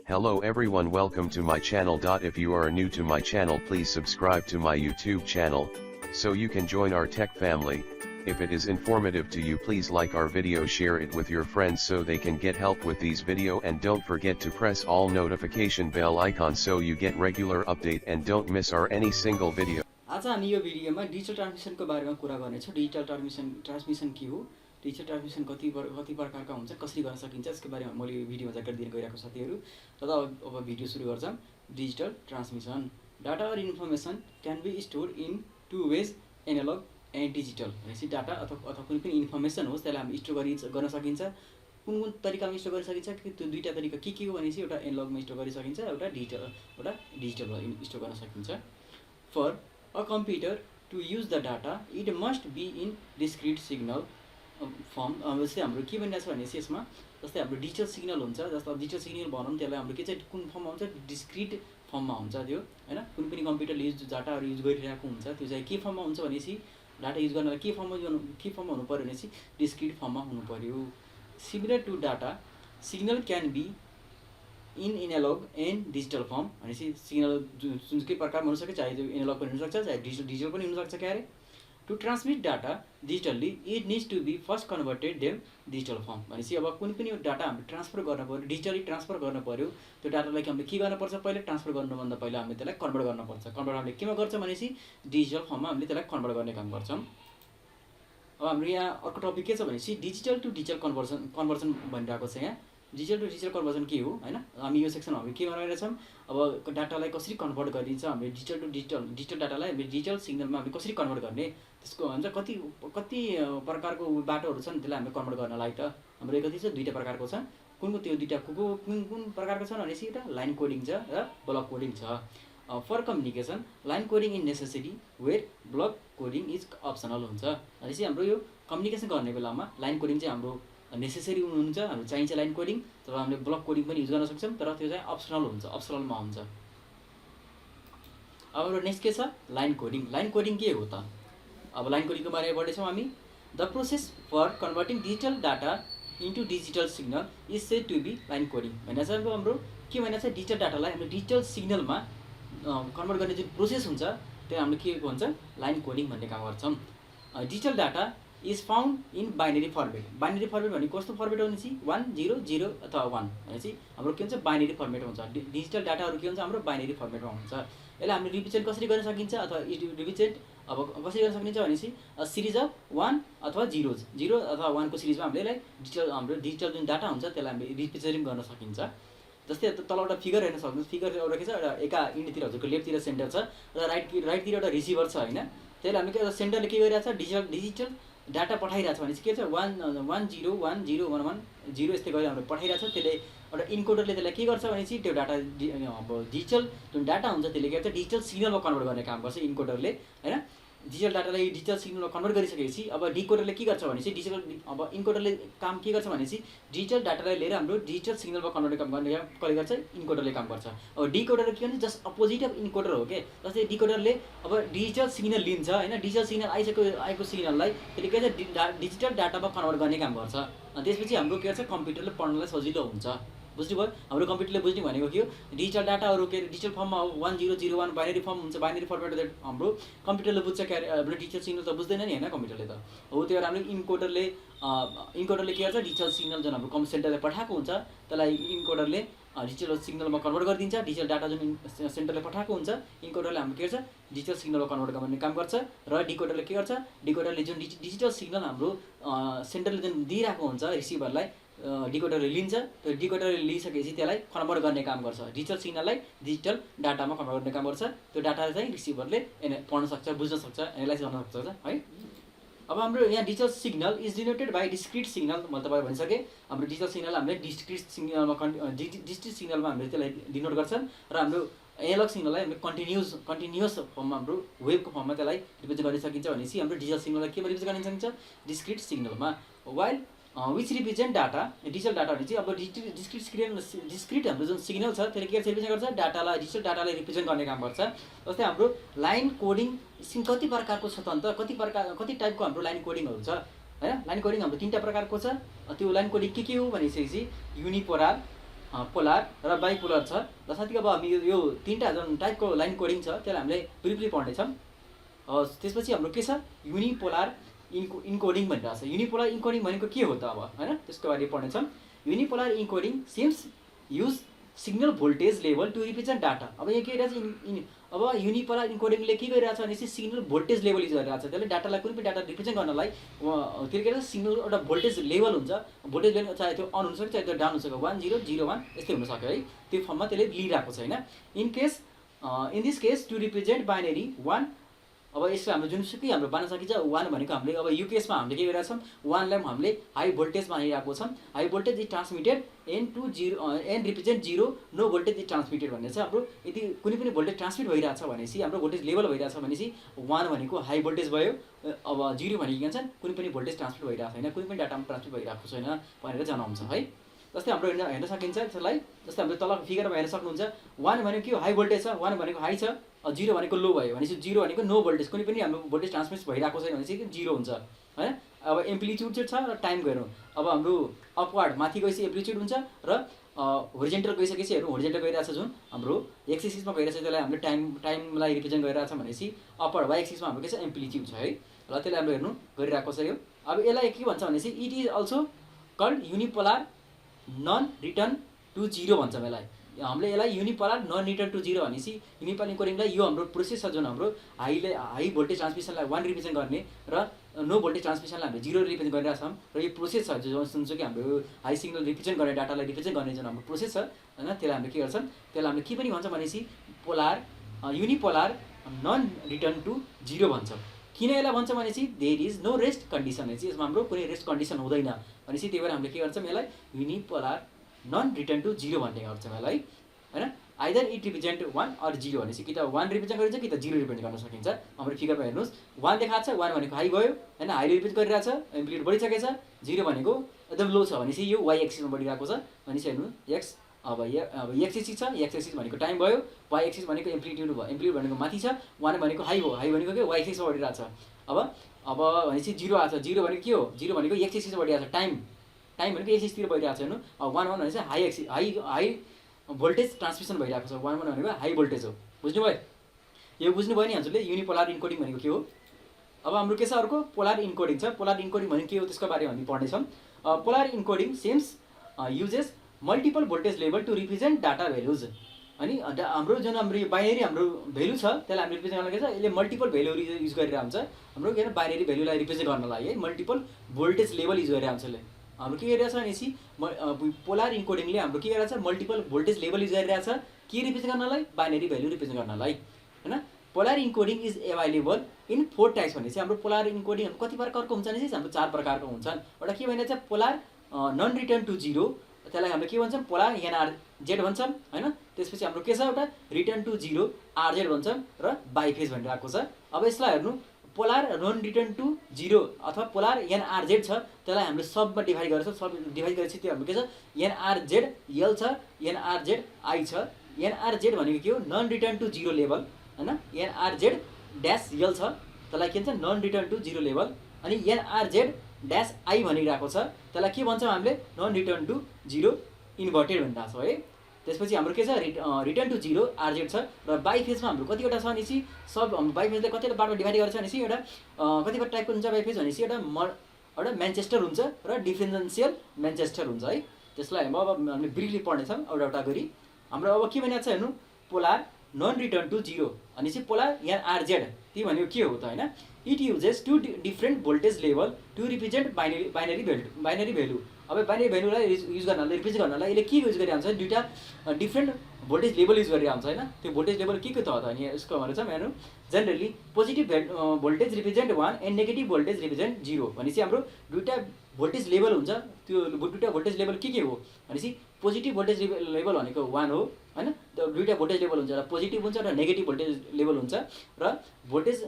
Hello everyone, welcome to my channel. If you are new to my channel, please subscribe to my YouTube channel, so you can join our tech family. If it is informative to you, please like our video, share it with your friends so they can get help with these video, and don't forget to press all notification bell icon so you get regular update and don't miss our any single video. आज हामी यो भिडियोमा digital ट्रान्समिसनको बारेमा कुरा गर्नेछौँ। Digital transmission के हो, digital transmission कति प्रकारका हुन्छ, कसरी गर्न सकिन्छ, यसको बारेमा मैले यो भिडियोमा जानकारी दिन गइरहेको साथीहरू। र अब भिडियो सुरु गर्छौँ। डिजिटल ट्रान्समिसन, डाटा और information can be store in two ways, analog and digital. भनेपछि डाटा अथवा कुनै पनि इन्फर्मेसन होस्, त्यसलाई हामी स्टोर गर्न सकिन्छ। कुन तरिकामा स्टोर गर्न सकिन्छ कि त्यो दुईटा तरिका के हो भनेपछि एउटा एनालगमा स्टोर गर्न सकिन्छ, एउटा डिजिटलमा स्टोर गर्न सकिन्छ। For a computer to use the data, it must be in discrete signal form। जस्तै हाम्रो के भनिरहेको छ भनेपछि यसमा जस्तै हाम्रो डिजिटल सिग्नल हुन्छ, जस्तो डिजिटल सिग्नल भनौँ, त्यसलाई हाम्रो के चाहिँ कुन फर्ममा हुन्छ, डिस्क्रिट फर्ममा हुन्छ त्यो, हैन। कुनै पनि कम्प्युटरले युज डाटाहरू युज गरिरहेको हुन्छ, त्यो चाहिँ के फर्ममा हुन्छ भनेपछि डाटा युज गर्नलाई के फर्ममा हुनु पर्यो भनेपछि डिस्क्रिट फर्ममा हुनु पर्यो। Similar to data, signal can be in analog and digital form. भनेपछि सिग्नल जुनकै प्रकारमा हुनसक्छ, चाहे त्यो एनालग पनि हुनसक्छ, चाहे डिजिटल पनि हुनसक्छ। क्या अरे, to transmit data digitally it needs to be first converted them digital form. भनेपछि अब कुनै पनि डाटा हामीले ट्रान्सफर गर्न पऱ्यो, डिजिटली ट्रान्सफर गर्न पऱ्यो, त्यो डाटालाई हामीले के गर्नुपर्छ, पहिले ट्रान्सफर गर्नुभन्दा पहिला हामीले त्यसलाई कन्भर्ट गर्नुपर्छ। कन्भर्ट हामीले केमा गर्छ भनेपछि डिजिटल फर्ममा हामीले त्यसलाई कन्भर्ट गर्ने काम गर्छौँ। अब हाम्रो यहाँ अर्को टपिक के छ भनेपछि डिजिटल टु डिजिटल कन्भर्सन भनिरहेको छ। यहाँ डिजिटल टु डिजिटल कन्भर्सन के हो, हैन। हामी यो सेक्सनमा हामी के गरिरहेछौँ, अब डाटालाई कसरी कन्भर्ट गरिन्छ, हामीले डिजिटल टु डिजिटल डाटालाई हामीले डिजिटल सिग्नलमा हामीले कसरी कन्भर्ट गर्ने, त्यसको हुन्छ कति प्रकारको बाटोहरू छन् त्यसलाई हामीले कन्भर्ट गर्नलाई। त हाम्रो कति छ, दुईटा प्रकारको छ। कुन त्यो दुईटा कुन प्रकारको छन् भनेपछि एउटा लाइन कोडिङ छ र ब्लक कोडिङ छ। For communication, line coding is necessary where block coding is optional हुन्छ। भनेपछि हाम्रो यो कम्युनिकेसन गर्ने बेलामा लाइन कोडिङ चाहिँ हाम्रो नेसेसरी हुन्छ, हाम्रो चाहिन्छ लाइन कोडिङ, तर हामीले ब्लक कोडिङ पनि युज गर्न सक्छौँ, तर त्यो चाहिँ अप्सनल हुन्छ, अप्सनलमा हुन्छ। अब हाम्रो नेक्स्ट के छ, लाइन कोडिङ। लाइन कोडिङ के हो त, अब लाइन कोडिङको बारेमा पढ्दैछौँ हामी। The process for converting digital data into digital signal is said to be line coding. भनेको छ हाम्रो के भनेको छ, डिजिटल डाटालाई हाम्रो डिजिटल सिग्नलमा कन्भर्ट गर्ने जुन प्रोसेस हुन्छ त्यो हामीले के भन्छ, लाइन कोडिङ भन्ने काम गर्छौँ। Digital data is found in binary format. Binary format भनेको कस्तो फर्मेट हो भनेपछि 1 0 0 अथवा 1 भनेपछि हाम्रो के हुन्छ, बाइनेरी फर्मेट हुन्छ। डिजिटल डाटाहरू के हुन्छ, हाम्रो बाइनेरी फर्मेटमा हुन्छ। यसलाई हामीले रिप्रेजेन्ट कसरी गर्न सकिन्छ, अथवा रिप्रेजेन्ट अब कसरी गर्न सकिन्छ भनेपछि सिरिज अफ 1 अथवा 0 अथवा 1 को सिरिजमा हामीले यसलाई हाम्रो डिजिटल जुन डाटा हुन्छ त्यसलाई हामीले रिप्रेजेन्ट गर्न सकिन्छ। जस्तै तल एउटा फिगर हेर्न सक्नुहुन्छ, फिगर एउटा के छ, एउटा एका इन्डतिर हजुरको लेफ्टतिर सेन्टर छ र राइटतिर एउटा रिसिभर छ, हैन। त्यसले हामीले के सेन्टरले के गरिरहेको छ, डिजिटल डाटा पठाइरहेको छ भनेपछि के छ, 1 1 0 1 0 1 1 0 यस्तै गरी हाम्रो पठाइरहेको छ। त्यसले एउटा इन्कोडरले त्यसलाई के गर्छ भनेपछि त्यो डाटा अब डिजिटल जुन डाटा हुन्छ त्यसले के गर्छ, डिजिटल सिग्नलमा कन्भर्ट गर्ने काम गर्छ इन्कोडरले, हैन। डिजिटल डाटालाई डिजिटल सिग्नलमा कन्भर्ट गरिसकेपछि अब डिकोडरले के गर्छ भनेपछि अब इन्कोडरले काम के गर्छ भनेपछि डिजिटल डाटालाई लिएर हाम्रो डिजिटल सिग्नलमा कन्भर्ट गर्ने कसले गर्छ, इन्कोडरले काम गर्छ। अब डिकोडर के भन्छ, जस्ट अपोजिट अफ इन्कोडर हो के। जस्तै डिकोडरले अब डिजिटल सिग्नल लिन्छ, हैन। डिजिटल सिग्नल आएको सिग्नललाई त्यसले के गर्छ, डिजिटल डाटामा कन्भर्ट गर्ने काम गर्छ। अनि त्यसपछि हाम्रो के गर्छ, कम्प्युटरले पढ्नलाई सजिलो हुन्छ। बुझ्नुभयो, हाम्रो कम्प्युटरले बुझ्ने भनेको के हो, डिजिटल डाटाहरू के डिजिटल फर्ममा 1 0 0 1 बाइनेरी फर्म हुन्छ। बाइनेरी फर्मेट हाम्रो कम्प्युटरले बुझ्छ, क्या हाम्रो डिजिटल सिग्नल त बुझ्दैन नि, हैन, कम्प्युटरले त हो। त्यो भएर हाम्रो इन्कोडरले के गर्छ, डिजिटल सिग्नल जुन हाम्रो कम्प्युटर सेन्टरले पठाएको हुन्छ त्यसलाई इन्कोडरले डिजिटल सिग्नलमा कन्भर्ट गरिदिन्छ। डिजिटल डाटा जुन सेन्टरले पठाएको हुन्छ इन्कोडरले हाम्रो के गर्छ, डिजिटल सिग्नलमा कन्भर्ट गर्ने काम गर्छ। र डिकोडरले के गर्छ, डिकोडरले जुन डिजिटल सिग्नल हाम्रो सेन्टरले जुन दिइरहेको हुन्छ रिसिभरलाई, डिकोडरले लिन्छ। त्यो डिकोडरले लिइसकेपछि त्यसलाई कन्भर्ट गर्ने काम गर्छ, डिजिटल सिग्नललाई डिजिटल डाटामा कन्भर्ट गर्ने काम गर्छ। त्यो डाटा चाहिँ रिसिभरले पढ्न सक्छ, बुझ्न सक्छ, एनालाइज गर्न सक्छ, है। अब हाम्रो यहाँ digital signal is denoted by discrete signal. मैले तपाईँलाई भनिसकेँ, हाम्रो डिजिटल सिग्नल हामीले डिस्क्रिट सिग्नलमा हामीले त्यसलाई डिनोट गर्छन्, र हाम्रो एनालग सिग्नललाई हामीले कन्टिन्युअस फर्ममा हाम्रो वेभको फर्ममा त्यसलाई रिप्रेजेन्ट गर्न सकिन्छ। भनेपछि हाम्रो डिजिटल सिग्नललाई केमा रिप्रेजेन्ट गर्न सकिन्छ, डिस्क्रिट सिग्नलमा। While which represent data, digital data भने चाहिँ अब डिस्क्रिट हाम्रो जुन सिग्नल छ त्यसले के रिप्रेजेन्ट गर्छ, डाटालाई डिजिटल डाटालाई रिप्रेजेन्ट गर्ने काम गर्छ। जस्तै हाम्रो लाइन कोडिङ कति प्रकारको छ त, अन्त कति टाइपको हाम्रो लाइन कोडिङहरू छ, हैन। लाइन कोडिङ हाम्रो 3टा प्रकारको छ। त्यो लाइन कोडिङ के हो भनेपछि युनिपोलार, पोलार र बाइपोलर छ। र साथै अब हामी यो तीनटा जुन टाइपको लाइन कोडिङ छ त्यसलाई हामीले ब्रिफली पढ्नेछौँ। त्यसपछि हाम्रो के छ युनिपोलार इन्कोडिङ भनिरहेको छ। युनिपोलार इन्कोडिङ भनेको के हो त अब हैन, त्यसको बारेमा पढ्नेछौँ। Unipolar encoding schemes use signal voltage level to represent data. अब यहाँ के गरिरहेछ अब युनिपोलार इन्कोडिङले के गरिरहेछ भनेपछि सिग्नल भोल्टेज लेभल युज गरिरहेछ। त्यसले डाटालाई कुनै पनि डाटा रिप्रेजेन्ट गर्नलाई त्यसले के गर्छ सिग्नल एउटा भोल्टेज लेभल हुन्छ। भोल्टेज लेभल चाहे त्यो अन हुनसक्छ चाहे त्यो डाउन हुनसक्छ 1 0 0 1 यस्तै हुनसक्यो है। त्यो फर्ममा त्यसले लिइरहेको छ हैन। In this case to represent binary 1। अब यसको हाम्रो जुनसुकै हाम्रो बान्न सकिन्छ 1 भनेको हामीले अब यो केसमा हामीले के गरिरहेछौँ 1 लाई हामीले हाई भोल्टेज मानिरहेको छौँ। High voltage is transmitted and to 0 and represent 0 no voltage is transmitted भन्ने चाहिँ हाम्रो यदि कुनै पनि भोल्टेज ट्रान्समिट भइरहेछ भनेपछि हाम्रो भोल्टेज लेभल भइरहेछ भनेपछि 1 भनेको हाई भोल्टेज भयो। अब 0 भनेको के भन्छ कुनै पनि भोल्टेज ट्रान्समिट भइरहेको छैन, कुनै पनि डाटामा ट्रान्समिट भइरहेको छैन भनेर जनाउँछ है। जस्तै हाम्रो हेर्न सकिन्छ त्यसलाई। जस्तै हामीले तलको फिगरमा हेर्न सक्नुहुन्छ 1 भनेको के हो हाई भोल्टेज छ, 1 भनेको हाई छ, 0 भनेको लो भयो भनेपछि 0 भनेको नो भोल्टेज कुनै पनि हाम्रो भोल्टेज ट्रान्समिट भइरहेको छैन भनेपछि 0 हुन्छ हैन। अब एम्प्लिट्युड चाहिँ छ र टाइम गरौँ। अब हाम्रो अपवार्ड माथि गएपछि एम्प्लिट्युड हुन्छ र होरिजेन्टल गइसकेपछि हेरौँ होरिजेन्टल गइरहेछ जुन हाम्रो एक्स एक्सिसमा गइरहेछ त्यसलाई हामीले टाइमलाई रिप्रेजेन्ट गरिरहेछ भनेपछि अपवार्ड वाइ एक्सिसमा हाम्रो के छ एम्प्लिट्युड छ है। र त्यसलाई हाम्रो हेर्नु गरिरहेको छ यो। अब यसलाई के भन्छ भनेपछि it is also called unipolar non return to 0 भन्छ यसलाई। हामीले यसलाई युनिपोलार नन रिटर्न टु 0 भनेपछि युनिपोलार इन्कोडिङलाई यो हाम्रो प्रोसेस छ जुन हाम्रो हाई भोल्टेज ट्रान्समिसनलाई 1 रिप्रेजेन्ट गर्ने र नो भोल्टेज ट्रान्समिसनलाई हामीले 0 रिप्रेजेन्ट गरिरहेछौँ। र यो प्रोसेस छ जुन चाहिँ हाम्रो हाई सिग्नल रिप्रेजेन्ट गर्ने डाटालाई रिप्रेजेन्ट गर्ने जुन हाम्रो प्रोसेस छ हैन त्यसलाई हामीले के गर्छौँ त्यसलाई हामीले के पनि भन्छ भनेपछि polar unipolar non return to 0 भन्छ। किन यसलाई भन्छ भनेपछि there is no rest condition भनेपछि यसमा हाम्रो कुनै रेस्ट कन्डिसन हुँदैन भनेपछि त्यही भएर हामीले के गर्छौँ यसलाई युनिपोलार नन रिटर्न टु 0 भन्ने गर्छौँ यसलाई हैन। आइदर इट रिप्रेजेन्ट 1 अर 0 भनेपछि कि त 1 रिप्रेजेन्ट गरिन्छ कि त 0 रिप्रेजेन्ट गर्न सकिन्छ। हाम्रो फिगरमा हेर्नुहोस् 1 देखाएको छ, 1 भनेको हाई गयो हैन, हाई रिप्रेजेन्ट गरिरहेछ, एम्प्लिट्युड बढिसकेको छ। 0 भनेको एकदम लो छ भनेपछि यो वाइ एक्सिसमा बढिरहेको छ भनेपछि हेर्नु एक्स अब एक्स एक्सिस छ, एक्स एक्सिस भनेको टाइम भयो, वाइ एक्सिस भनेको एम्प्लिट्युड भयो, एम्प्लिट्युड भनेको माथि छ, 1 भनेको हाई हो, हाई भनेको के वाइ एक्सिसमा बढिरहेछ। अब भनेपछि 0 आछ, 0 भनेको के हो 0 भनेको एक्स एक्सिसमा बढिरहेछ, टाइम भनेको एक्सिसतिर बढिरहेछ हेर्नु। अब 1 1 भनेपछि high axis high voltage transmission भइरहेको छ, 1 1 भनेको हाई भोल्टेज हो। बुझ्नुभयो यो बुझ्नुभयो नि हजुरले युनिपोलार इन्कोडिङ भनेको के हो। अब हाम्रो के छ अर्को पोलार इन्कोडिङ छ। पोलार इन्कोडिङ भनेको के हो त्यसको बारेमा हामी पढ्नेछौँ। Polar encoding schemes uses multiple voltage level to represent data values. अनि हाम्रो जुन हाम्रो यो बाइनरी हाम्रो भ्यालु छ त्यसलाई हामी रिप्रेजेन्ट गर्न के छ यसले मल्टिपल भ्यालु युज गरेर हुन्छ हाम्रो के बाइनरी भ्यालुलाई रिप्रेजेन्ट गर्नलाई है मल्टिपल भोल्टेज लेभल युज गरेर हुन्छ। यसले हाम्रो के गरिरहेछ भनेपछि पोलार इन्कोडिङले हाम्रो के गरिरहेछ मल्टिपल भोल्टेज लेभल युज गरिरहेछ के रिप्रेजेन्ट गर्नलाई बाइनरी भ्यालु रिप्रेजेन्ट गर्नलाई हैन। Polar encoding is available in 4 types भनेपछि हाम्रो पोलार इन्कोडिङ कति प्रकारको हुन्छ भनेपछि हाम्रो 4 प्रकारको हुन्छन्। एउटा के भनिन्छ पोलार नन रिटर्न टु 0 त्यसलाई हामीले के भन्छौँ पोलार एनआरजेड भन्छौँ हैन। त्यसपछि हाम्रो के छ एउटा रिटर्न टु 0 आरजेड भन्छौँ र बाइफेज भनिरहेको छ। अब यसलाई हेर्नु पोलार नन रिटर्न टु 0 अथवा पोलार एनआरजेड छ त्यसलाई हामीले सबमा डिभाइड गरेर सब डिभाइड गरेपछि त्यो हाम्रो के छ एनआरजेड एल छ, एनआरजेड आई छ। एनआरजेड भनेको के हो नन रिटर्न टु 0 लेभल हैन। एनआरजेड ड्यास एल छ त्यसलाई के भन्छ नन रिटर्न टु 0 लेभल। अनि एनआरजेड ड्यास आई भनिरहेको छ त्यसलाई के भन्छौँ हामीले नन रिटर्न टु 0 इन्भर्टेड भनिरहेको छ है। त्यसपछि हाम्रो के छ रिटर्न टु 0 आरजेड छ। र बाइफेजमा हाम्रो कतिवटा छ भनेपछि सब हाम्रो बाइफेजले कतिवटा बाटो डिभाइड गरेछ भनेपछि एउटा कतिवटा टाइपको हुन्छ बाइफेज भनेपछि एउटा म्यान्चेस्टर हुन्छ र डिफरेन्सियल म्यान्चेस्टर हुन्छ है। त्यसलाई अब हामीले ब्रिफली पढ्नेछौँ एउटा एउटा गरी। हाम्रो अब के भनिएको छ हेर्नु पोलार नन रिटर्न टु 0 भनेपछि पोलार एनआरजेड ती भनेको के हो त हैन। It uses 2 different voltage level to represent binary value. अब बाइनरी भ्यालुलाई युज गर्नलाई रिप्रेजेन्ट गर्नलाई यसले के युज गरिरहन्छ दुईटा डिफरेन्ट भोल्टेज लेभल युज गरिरहन्छ हैन। त्यो भोल्टेज लेभल के त हो त अनि यसको भनेर चाहिँ हेर्नु generally positive voltage represent 1 and negative voltage represent 0 भनेपछि हाम्रो दुईटा भोल्टेज लेभल हुन्छ। त्यो दुईटा भोल्टेज लेभल के हो भनेपछि पोजिटिभ भोल्टेज लेभल भनेको 1 हो हैन। दुईटा भोल्टेज लेभल हुन्छ र पोजिटिभ हुन्छ र नेगेटिभ भोल्टेज लेभल हुन्छ। र भोल्टेज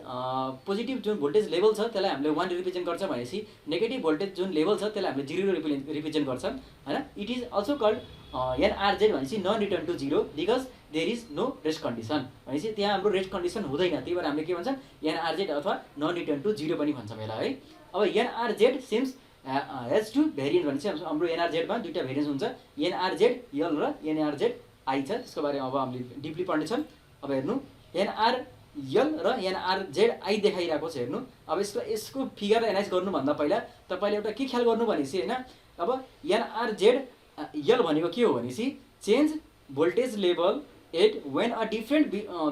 पोजिटिभ जुन भोल्टेज लेभल छ त्यसलाई हामीले 1 रिप्रेजेन्ट गर्छ भनेपछि नेगेटिभ भोल्टेज जुन लेभल छ त्यसलाई हामीले 0 रिप्रेजेन्ट गर्छौँ हैन। It is also called NRZ भनेपछि non return to 0 because there is no rest condition भनेपछि त्यहाँ हाम्रो रेस्ट कन्डिसन हुँदैन त्यही भएर हामीले के भन्छौँ एनआरजेड अथवा नन रिटर्न टु 0 पनि भन्छौँ यसलाई है। अब NRZ sems has to variant भनेपछि हाम्रो एनआरजेडमा दुईवटा भेरिएन्स हुन्छ, एनआरजेड यल र एनआरजेड आई छ। त्यसको बारेमा अब हामीले डिपली पढ्नेछौँ। अब हेर्नु एनआर यल र एनआरजेड आई देखाइरहेको छ। हेर्नु अब यसको फिगर एनालाइज गर्नुभन्दा पहिला तपाईँले एउटा के ख्याल गर्नु भनेपछि होइन, अब एनआरजेड यल भनेको के हो भनेपछि change voltage level at when a different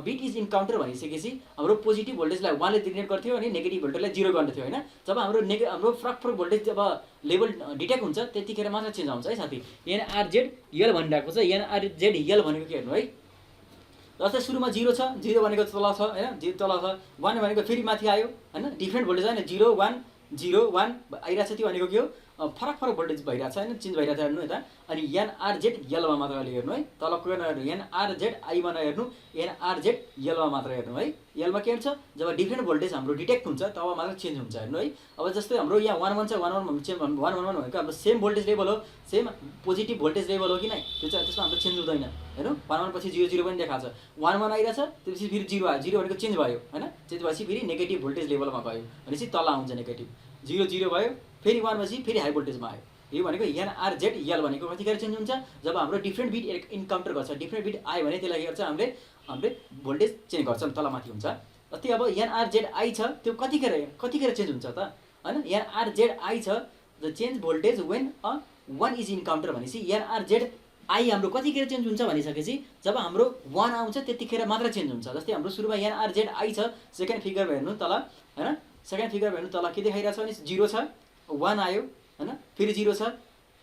bit is encounter भनिसकेपछि हाम्रो पोजिटिभ भोल्टेजलाई 1 ले डिग्रेड गर्थ्यो अनि नेगेटिभ भोल्टेजलाई 0 गर्थ्यो होइन। जब हाम्रो फरक भोल्टेज जब लेभल डिटेक्ट हुन्छ त्यतिखेर मात्र चेन्ज आउँछ है साथी। एनआरजेड यल भनिरहेको छ, एनआरजेड यल भनेको के हेर्नु है, जस्तै सुरुमा 0 छ, 0 भनेको तल छ होइन, 0 तल छ, 1 भनेको फेरि माथि आयो होइन, डिफ्रेन्ट भोल्टेज होइन, 0 1 0 1 आइरहेको छ। त्यो भनेको के हो, फरक भोल्टेज भइरहेको छ होइन, चेन्ज भइरहेको छ। हेर्नु यता अनि एनआरजेड यलमा मात्र अहिले हेर्नु है, तलको हेर्नु एनआरजेड आईमा नहेर्नु, एनआरजेड यलमा मात्र हेर्नु है। यलमा के हुन्छ, जब डिफ्रेन्ट भोल्टेज हाम्रो डिटेक्ट हुन्छ तब मात्र चेन्ज हुन्छ हेर्नु है। अब जस्तै हाम्रो यहाँ 1 1 छ, 1 1 भनेको हाम्रो सेम भोल्टेज लेभल हो, सेम पोजिटिभ भोल्टेज लेभल हो कि नै, त्यो चाहिँ त्यसमा हाम्रो चेन्ज हुँदैन। हेर्नु 1 1 पछि 0 0 पनि देखाएको छ, 1 1 आइरहेछ, त्यसपछि फेरि 0 आयो, 0 भनेको चेन्ज भयो होइन, चेन्ज भएपछि फेरि नेगेटिभ भोल्टेज लेभलमा गयो भनेपछि तल आउँछ नेगेटिभ, 0 0 भयो, फेरि 1 पछि फेरि हाई भोल्टेजमा आयो। यो भनेको एनआरजेड यल भनेको कतिखेर चेन्ज हुन्छ, जब हाम्रो डिफ्रेन्ट बिट इन्काउन्टर गर्छ, डिफ्रेन्ट बिट आयो भने त्यसलाई के गर्छ हामीले भोल्टेज चेन्ज गर्छौँ, तलमाथि हुन्छ। जस्तै अब एनआरजेड आई छ, त्यो कतिखेर चेन्ज हुन्छ त होइन, एनआरजेड आई छ the change voltage when a 1 is encounter भनेपछि एनआरजेड आई हाम्रो कतिखेर चेन्ज हुन्छ भनिसकेपछि जब हाम्रो 1 आउँछ त्यतिखेर मात्र चेन्ज हुन्छ। जस्तै हाम्रो सुरुमा एनआरजेड आई छ, सेकेन्ड फिगर हेर्नु तल होइन, सेकेन्ड फिगर हेर्नु तल के देखाइरहेको छ भने 0 छ, 1 आयो होइन, फेरि 0 छ,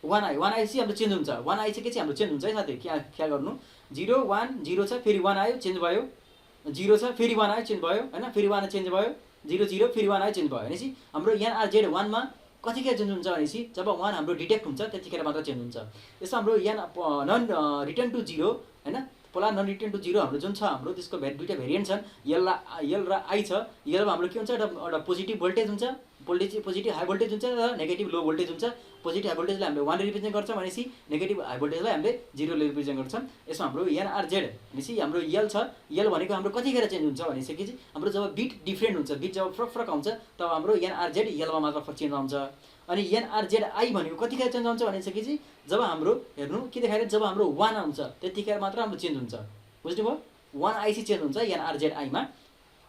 1 आयो, 1 आएपछि हाम्रो चेन्ज हुन्छ, 1 आइसकेपछि हाम्रो चेन्ज हुन्छ है साथी। क्या गर्नु, 0 1 0 छ, फेरि 1 आयो चेन्ज भयो, 0 छ फेरि 1 आयो चेन्ज भयो होइन, फेरि 1 चेन्ज भयो, 0 0 फेरि 1 आयो चेन्ज भयो भनेपछि हाम्रो एनआरजेड 1 मा कतिखेर चेन्ज हुन्छ भनेपछि जब 1 हाम्रो डिटेक्ट हुन्छ त्यतिखेर मात्र चेन्ज हुन्छ। यसो हाम्रो नन रिटर्न टु 0 होइन, पोलार नन रिटर्न टु 0 हाम्रो जुन छ हाम्रो त्यसको दुईवटा भेरिएन्ट छन्, यल र आई छ। यलमा हाम्रो के हुन्छ, एउटा पोजिटिभ भोल्टेज हुन्छ, पोजिटिभ हाई भोल्टेज हुन्छ र नेगेटिभ लो भोल्टेज हुन्छ। पोजिटिभ हाई भोल्टेजलाई हामीले 1 ले रिप्रेजेन्ट गर्छौँ भनेपछि नेगेटिभ हाई भोल्टेजलाई हामीले 0 ले रिप्रेजेन्ट गर्छौँ। यसमा हाम्रो एनआरजेड भनेपछि हाम्रो यल छ, यल भनेको हाम्रो कतिखेर चेन्ज हुन्छ भनिसकेपछि हाम्रो जब बिट डिफ्रेन्ट हुन्छ, बिट जब फरक आउँछ तब हाम्रो एनआरजेड यलमा मात्र चेन्ज आउँछ। अनि एनआरजेड आई भनेको कतिखेर चेन्ज आउँछ भनिसकेपछि जब हाम्रो हेर्नु के देखाएर जब हाम्रो 1 आउँछ त्यतिखेर मात्र हाम्रो चेन्ज हुन्छ, बुझ्नुभयो। 1 आइसी चेन्ज हुन्छ एनआरजेड आईमा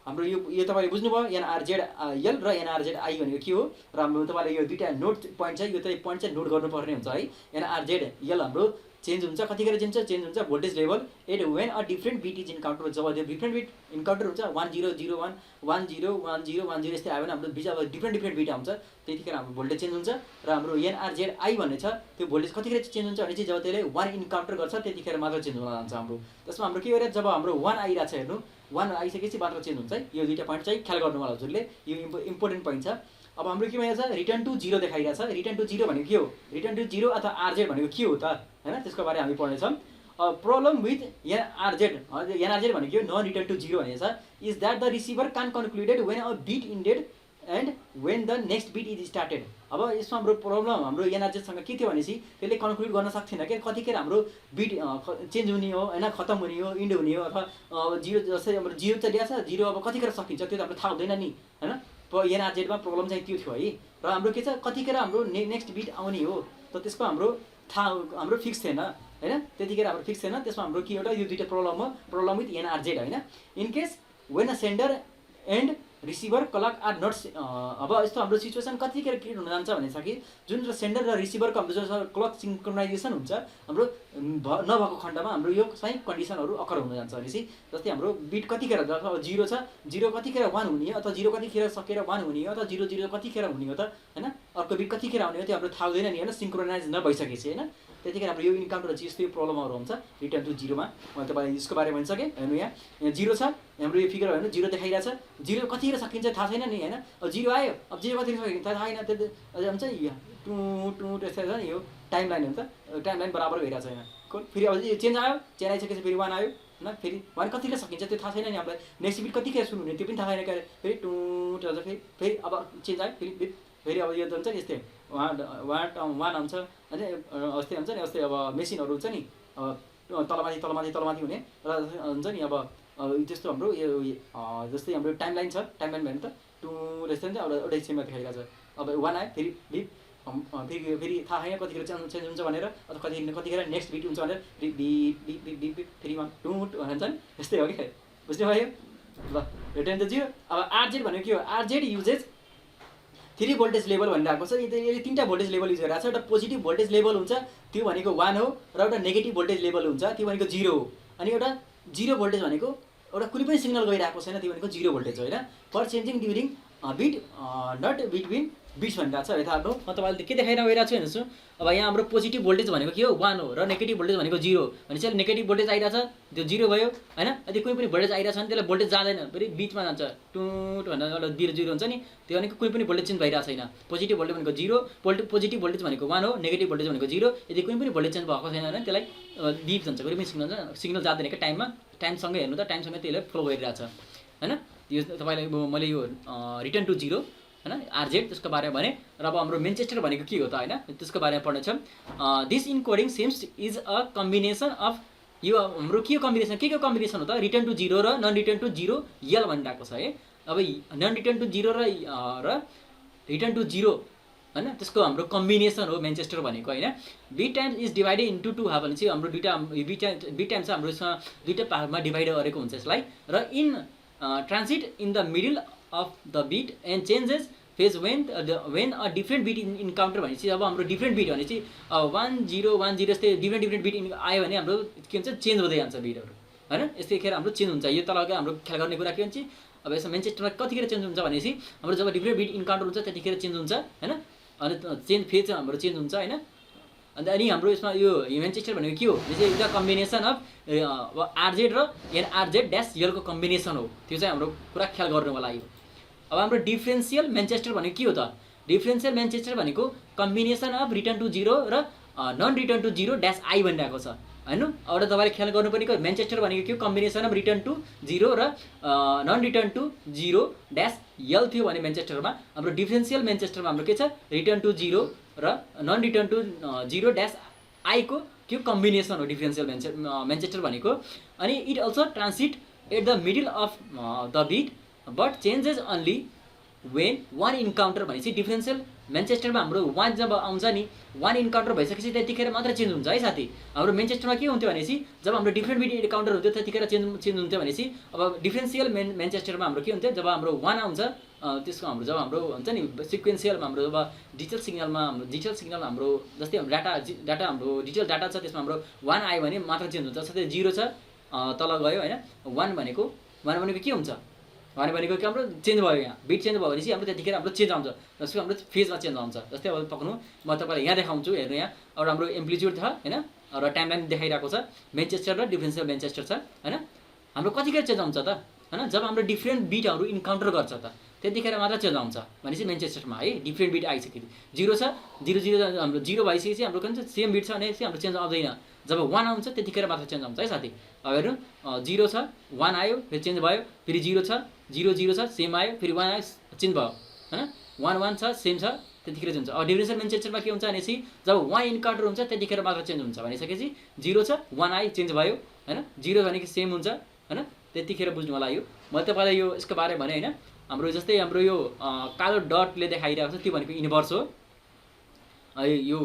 हाम्रो। यो तपाईँले बुझ्नुभयो एनआरजेड यल र एनआरजेड आई भनेको के हो, र हाम्रो तपाईँले यो दुईवटा नोट पोइन्ट छ, यो चाहिँ पोइन्ट चाहिँ नोट गर्नुपर्ने हुन्छ है। एनआरजेड यल हाम्रो चेन्ज हुन्छ, कतिखेर चेन्ज हुन्छ voltage level at when a different bit is encounter, जब त्यो डिफ्रेन्ट बिट इन्काउन्टर हुन्छ 1 0 0 1 1 0 1 0 1 0 यस्तै आयो भने हाम्रो बिच अब डिफ्रेन्ट बिट आउँछ त्यतिखेर हाम्रो भोल्टेज चेन्ज हुन्छ। र हाम्रो एनआरजेड आई भन्ने छ, त्यो भोल्टेज कतिखेर चेन्ज हुन्छ भने चाहिँ जब त्यसले 1 इन्काउन्टर गर्छ त्यतिखेर मात्र चेन्ज हुन जान्छ हाम्रो। त्यसमा हाम्रो के गरेर जब हाम्रो 1 आइरहेको छ हेर्नु, 1 आइसकेपछि मात्र चेन्ज हुन्छ है। यो दुईवटा पोइन्ट चाहिँ ख्याल गर्नु होला हजुरले, यो इम्पोर्टेन्ट पोइन्ट छ। अब हाम्रो के भइरहेछ, रिटर्न टु 0 देखाइरहेछ। रिटर्न टु 0 भनेको के हो, रिटर्न टु 0 अथवा आरजेड भनेको के हो त होइन, त्यसको बारे हामी पढ्नेछौँ। प्रब्लम विथ एनआरजेड भनेको नन रिटर्न टु 0 भनेको छ इज द्याट द रिसिभर कान concluded when a bit indeed and when the next beet is started. अब यसमा हाम्रो प्रब्लम हाम्रो एनआरजेडसँग के थियो भनेपछि त्यसले कन्क्लुड गर्न सक्थेन कि कतिखेर हाम्रो बिट चेन्ज हुने हो होइन, खत्तम हुने हो, इन्ड हुने हो, अथवा 0 जस्तै हाम्रो 0 त ल्याएको छ, 0 अब कतिखेर सकिन्छ त्यो त हाम्रो थाहा हुँदैन नि होइन। एनआरजेडमा प्रब्लम चाहिँ त्यो थियो है। र हाम्रो के छ, कतिखेर हाम्रो नेक्स्ट बिट आउने हो त त्यसको हाम्रो थाहा हाम्रो फिक्स थिएन होइन, त्यतिखेर हाम्रो फिक्स थिएन। त्यसमा हाम्रो के एउटा यो दुईवटा प्रब्लम हो, प्रब्लम विथ एनआरजेड होइन। In case when a sender and receiver clock are not, अब यस्तो हाम्रो सिचुएसन कतिखेर क्रिएट हुन जान्छ भनेपछि जुन सेन्डर र रिसिभरको हाम्रो जुन क्लक सिङ्क्रोनाइजेसन हुन्छ हाम्रो नभएको खण्डमा हाम्रो यो चाहिँ कन्डिसनहरू अकर हुन जान्छ भनेपछि जस्तै हाम्रो बिट कतिखेर 0 छ, 0 कतिखेर 1 हुने हो, अथवा 0 कतिखेर सकेर 1 हुने हो, अथवा 0 0 कतिखेर हुने हो त होइन, अर्को बिट कतिखेर आउने हो त्यो हाम्रो थाहा हुँदैन नि होइन, सिङ्क्रोनाइज नभइसकेपछि होइन। त्यतिखेर हाम्रो यो इन्काउन्टर चाहिँ यस्तो प्रब्लमहरू हुन्छ रिटर्न टु 0 मा। मैले तपाईँलाई यसको बारेमा भनिसकेँ। हेर्नु यहाँ 0 छ, हाम्रो यो फिगर हेर्नु 0 देखाइरहेछ, 0 कतिखेर सकिन्छ थाहा छैन नि होइन। अब 0 आयो, अब 0 कतिखेर सकिन्छ थाहा छैन, त्यो हुन्छ टु टु त्यस्तै छ नि। यो टाइम लाइन हो त, टाइम लाइन बराबर भइरहेको छैन। फेरि अब चेन्ज आयो, चेन्ज आइसकेपछि फेरि 1 आयो होइन, फेरि 1 कतिखेर सकिन्छ त्यो थाहा छैन नि हामीलाई। नेक्स्ट बिट कतिखेर सुरु हुने त्यो पनि थाहा छैन क्या, फेरि टु फेरि अब चेन्ज आयो, फेरि बिट फेरि अब यो त हुन्छ नि यस्तै 1 आउँछ अनि यस्तै हुन्छ नि। यस्तै अब मेसिनहरू हुन्छ नि तलमाथि हुने र हुन्छ नि। अब त्यस्तो हाम्रो यो जस्तै हाम्रो टाइम लाइन छ, टाइम लाइन भयो नि त टु जस्तै हुन्छ एउटा एउटै सिममा देखाइरहेको छ। अब 1 आयो फेरि बिप फेरि फेरि थाहा छैन कतिखेर चेन्ज हुन्छ भनेर, अथवा कतिखेर नेक्स्ट बिट हुन्छ भनेर फेरि beet beet beet beet beet फेरि टुट भन्छ नि, त्यस्तै हो क्या। बुझ्नुभयो? ल रिटर्न द 0। अब आरजेड भनेको के हो? आरजेड युजेज 3 भोल्टेज लेभल भनेर आएको छ। यसले 3टा भोल्टेज लेभल युज गरिरहेको छ। एउटा पोजिटिभ भोल्टेज लेभल हुन्छ, त्यो भनेको 1 हो, र एउटा नेगेटिभ भोल्टेज लेभल हुन्छ, त्यो भनेको 0 हो। अनि एउटा 0 भोल्टेज भनेको एउटा कुनै पनि सिग्नल गइरहेको छैन, त्यो भनेको 0 भोल्टेज हो, होइन। For changing during bit not between bits भनिरहेको छ। यता हाम्रो म तपाईँले के देखाइरहेको गइरहेको छु हेर्नुहोस्। अब यहाँ हाम्रो पोजिटिभ भोल्टेज भनेको के हो? 1 हो, र नेगेटिभ भोल्टेज भनेको 0 भनेपछि अहिले नेगेटिभ भोल्टेज आइरहेछ, त्यो 0 भयो, होइन। यदि कुनै पनि भोल्टेज आइरहेछ भने त्यसलाई भोल्टेज जाँदैन, फेरि बिचमा जान्छ, टुट भनेर एउटा 0 हुन्छ नि, त्यो भनेको कुनै पनि भोल्टेज चेन्ज भइरहेको छैन। पोजिटिभ भोल्टेज भनेको 0, पोजिटिभ भोल्टेज भनेको 1 हो, नेगेटिभ भोल्टेज भनेको 0। यदि कुनै पनि भोल्टेज चेन्ज भएको छैन भने त्यसलाई बिप जान्छ, कुनै पनि सिग्नल जाँदैन क्या टाइममा। टाइमसँगै हेर्नु त, टाइमसँगै त्यसले फ्लो गरिरहेछ, होइन। यो तपाईँलाई मैले यो रिटर्न टु 0, होइन, आरजेड, त्यसको बारेमा भने। र अब हाम्रो मेनचेस्टर भनेको के हो त, होइन, त्यसको बारेमा पढ्नेछौँ। This encoding schemes is a combination of, यो हाम्रो के कम्बिनेसन, के कम्बिनेसन हो त? रिटर्न टु 0 र नन रिटर्न टु 0 यल भनिरहेको छ है। अब नन रिटर्न टु 0 र रिटर्न टु 0, होइन, त्यसको हाम्रो कम्बिनेसन हो मेनचेस्टर भनेको, होइन। Beet times is divided into 2 half भनेपछि हाम्रो बिट टाइम्स हाम्रो यसमा 2टा पार्टमा डिभाइड गरेको हुन्छ यसलाई। र in transit in the middle of the beet and changes phase when a different beet encounter भनेपछि, अब हाम्रो डिफ्रेन्ट बिट भनेपछि 1 0 1 0 यस्तै डिफ्रेन्ट बिट आयो भने हाम्रो के हुन्छ? चेन्ज हुँदै जान्छ बिटहरू, होइन। यस्तैखेर हाम्रो चेन्ज हुन्छ। यो तल हाम्रो ख्याल गर्ने कुरा के हुन्छ? अब यसमा मेनचेस्टरमा कतिखेर चेन्ज हुन्छ भनेपछि हाम्रो जब डिफ्रेन्ट बिट इन्काउन्टर हुन्छ त्यतिखेर चेन्ज हुन्छ, होइन। अनि चेन्ज फेज हाम्रो चेन्ज हुन्छ, होइन। अनि हाम्रो यसमा यो मेनचेस्टर भनेको के हो? यो चाहिँ एउटा कम्बिनेसन अफ आरजेड र एनआरजेड ड्यास यलको कम्बिनेसन हो। त्यो चाहिँ हाम्रो पुरा ख्याल गर्नुको लागि हो। अब हाम्रो डिफ्रेन्सियल मेनचेस्टर भनेको के हो त? डिफ्रेन्सियल मेनचेस्टर भनेको कम्बिनेसन अफ रिटर्न टु 0 र non return to 0 dash I भनिरहेको छ, होइन। एउटा तपाईँले ख्याल गर्नुपर्ने मेनचेस्टर भनेको के हो? कम्बिनेसन अफ रिटर्न टु 0 र नन रिटर्न टु 0 ड्यास यल थियो भने मेनचेस्टरमा। हाम्रो डिफ्रेन्सियल मेनचेस्टरमा हाम्रो के छ? रिटर्न टु 0 र नन रिटर्न टु 0 ड्यास आईको के कम्बिनेसन हो डिफ्रेन्सियल मेनचेस्टर भनेको। अनि it also transit at the middle of the bit but changes only when 1 encounter भनेपछि डिफ्रेन्सियल मेनचेस्टरमा हाम्रो 1 जब आउँछ नि, 1 इन्काउन्टर भइसकेपछि त्यतिखेर मात्र चेन्ज हुन्छ है साथी। हाम्रो मेनचेस्टरमा के हुन्थ्यो भनेपछि जब हाम्रो डिफ्रेन्ट बिट इन्काउन्टर हुन्थ्यो त्यतिखेर चेन्ज हुन्थ्यो भनेपछि, अब डिफ्रेन्सियल मेनचेस्टरमा हाम्रो के हुन्थ्यो? जब हाम्रो 1 आउँछ त्यसको हाम्रो जब हाम्रो हुन्छ नि सिक्वेन्सियलमा हाम्रो जब डिजिटल सिग्नलमा हाम्रो जस्तै हाम्रो डाटा हाम्रो डिजिटल डाटा छ त्यसमा हाम्रो 1 आयो भने मात्र चेन्ज हुन्छ। जस्तै 0 छ तल गयो, होइन। 1 भनेको के हुन्छ? 1 भनेको कि हाम्रो चेन्ज भयो, यहाँ बिट चेन्ज भयो भनेपछि हाम्रो त्यतिखेर हाम्रो चेन्ज आउँछ, जसको हाम्रो फेजमा चेन्ज आउँछ। जस्तै अब पक्नु म तपाईँलाई यहाँ देखाउँछु, हेर्नु यहाँ एउटा हाम्रो एम्प्लिट्युड छ, होइन, र टाइमलाइन देखाइरहेको छ, मेनचेस्टर र डिफ्रेन्सियल मेनचेस्टर छ, होइन। हाम्रो कतिखेर चेन्ज आउँछ त, होइन? जब हाम्रो डिफ्रेन्ट बिटहरू इन्काउन्टर गर्छ त त्यतिखेर मात्र चेन्ज आउँछ भनेपछि मेनचेस्टरमा, है। डिफ्रेन्ट बिट आइसकेपछि 0 छ, 0 0 हाम्रो 0 भइसकेपछि हाम्रो के भन्छ? सेम बिट छ भनेपछि हाम्रो चेन्ज आउँदैन। जब 1 आउँछ त्यतिखेर मात्र चेन्ज आउँछ है साथी। अब हेर्नु 0 छ, 1 आयो, फेरि चेन्ज भयो, फेरि 0 छ, 0 0 छ, सेम आयो, फेरि 1 आयो, चेन्ज भयो, होइन। 1 1 छ, सेम छ, त्यतिखेर चेन्ज हुन्छ। अब डिफ्रेन्सियल मेनचेस्टरमा के हुन्छ भनेपछि जब 1 इन्काउन्टर हुन्छ त्यतिखेर मात्र चेन्ज हुन्छ भनिसकेपछि 0 छ, 1 आयो, चेन्ज भयो, होइन। 0 भनेको सेम हुन्छ, होइन। त्यतिखेर बुझ्नु होला। यो म तपाईँलाई यो यसको बारेमा भने, होइन। हाम्रो जस्तै हाम्रो यो कालो डटले देखाइरहेको छ त्यो भनेको इन्भर्स हो, यो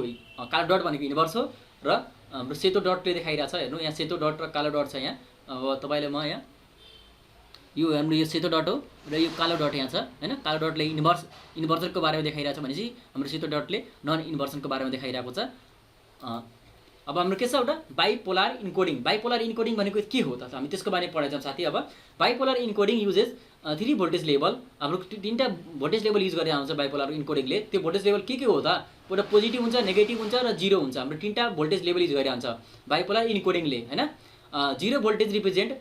कालो डट भनेको इन्भर्स हो। र हाम्रो सेतो डटले देखाइरहेको छ, हेर्नु यहाँ सेतो डट र कालो डट छ यहाँ। अब तपाईँले म यहाँ यो हाम्रो यो सेतो डट हो र यो कालो डट यहाँ छ, होइन। कालो डटले इन्भर्सनको बारेमा देखाइरहेको छ भनेपछि हाम्रो सेतो डटले नन इन्भर्सनको बारेमा देखाइरहेको छ। अब हाम्रो के छ? एउटा बाइपोलर इन्कोडिङ। बाइपोलर इन्कोडिङ भनेको के हो त? हामी त्यसको बारेमा पढाइछौँ साथी। अब bipolar encoding uses 3 voltage level, हाम्रो 3टा भोल्टेज लेभल युज गरेर आउँछ बाइपोलर इन्कोडिङले। त्यो भोल्टेज लेभल के हो त? एउटा पोजिटिभ हुन्छ, नेगेटिभ हुन्छ र 0 हुन्छ। हाम्रो 3टा भोल्टेज लेभल युज गरेर आउँछ बाइपोलर इन्कोडिङले, होइन। 0 voltage represent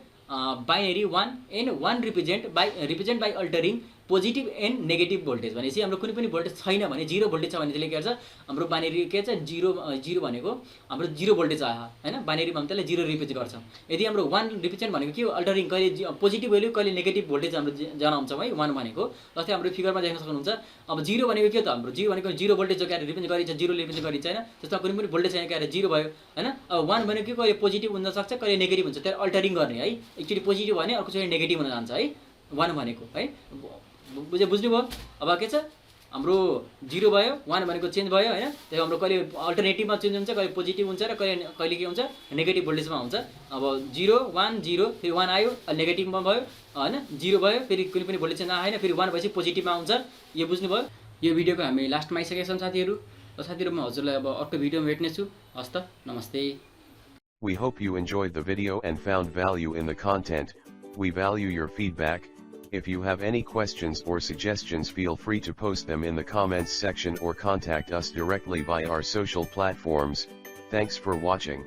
binary 1 and 1 represent by altering positive and negative voltage भनेपछि हाम्रो कुनै पनि भोल्टेज छैन भने 0 भोल्टेज छ भने त्यसले के गर्छ? हाम्रो बाइनरी के छ? 0 भनेको हाम्रो 0 भोल्टेज आयो, होइन। बाइनरीमा हामी त्यसलाई 0 रिप्रेजेन्ट गर्छौँ। यदि हाम्रो 1 रिप्रेजेन्ट भनेको के हो? अल्टरिङ, कहिले पोजिटिभ भ्याल्यु कहिले नेगेटिभ भोल्टेज हाम्रो जनाउँछौँ है 1 भनेको। जस्तै हाम्रो फिगरमा देख्न सक्नुहुन्छ। अब 0 भनेको के त? हाम्रो 0 भनेको 0 भोल्टेज जो क्या रिप्रेजेन्ट गरिन्छ, 0 रिप्रेजेन्ट गरिन्छ, होइन। त्यसमा कुनै पनि भोल्टेज छैन क्या 0 भयो, होइन। अब 1 भनेको के? कहिले पोजिटिभ हुन सक्छ, कहिले नेगेटिभ हुन्छ, त्यसलाई अल्टरिङ गर्ने है। एकचोटि पोजिटिभ भने अर्कोचोटि नेगेटिभ हुन जान्छ है 1 भनेको, है। बुझ्नुभयो? अब के छ? हाम्रो 0 भयो 1 भनेको चेन्ज भयो हैन त्यो हाम्रो कहिले अल्टरनेटिभमा चेन्ज हुन्छ कहिले पोजिटिभ हुन्छ र कहिले के हुन्छ नेगेटिभ भोल्टेजमा हुन्छ अब 0 1 0 फेरि 1 आयो अहिले नेगेटिभमा भयो हैन 0 भयो फेरि कुनै पनि भोल्टेज चेन्ज आएन फेरि 1 भएपछि पोजिटिभमा हुन्छ यो बुझ्नुभयो यो भिडियोको हामी लास्टमा आइसकेका छौं साथीहरु र साथीहरु म हजुरलाई अब अर्को भिडियोमा भेट्ने छु हस्त नमस्ते We hope you enjoyed the video and found value in the content. We value your feedback. If you have any questions or suggestions, feel free to post them in the comments section or contact us directly via our social platforms. Thanks for watching.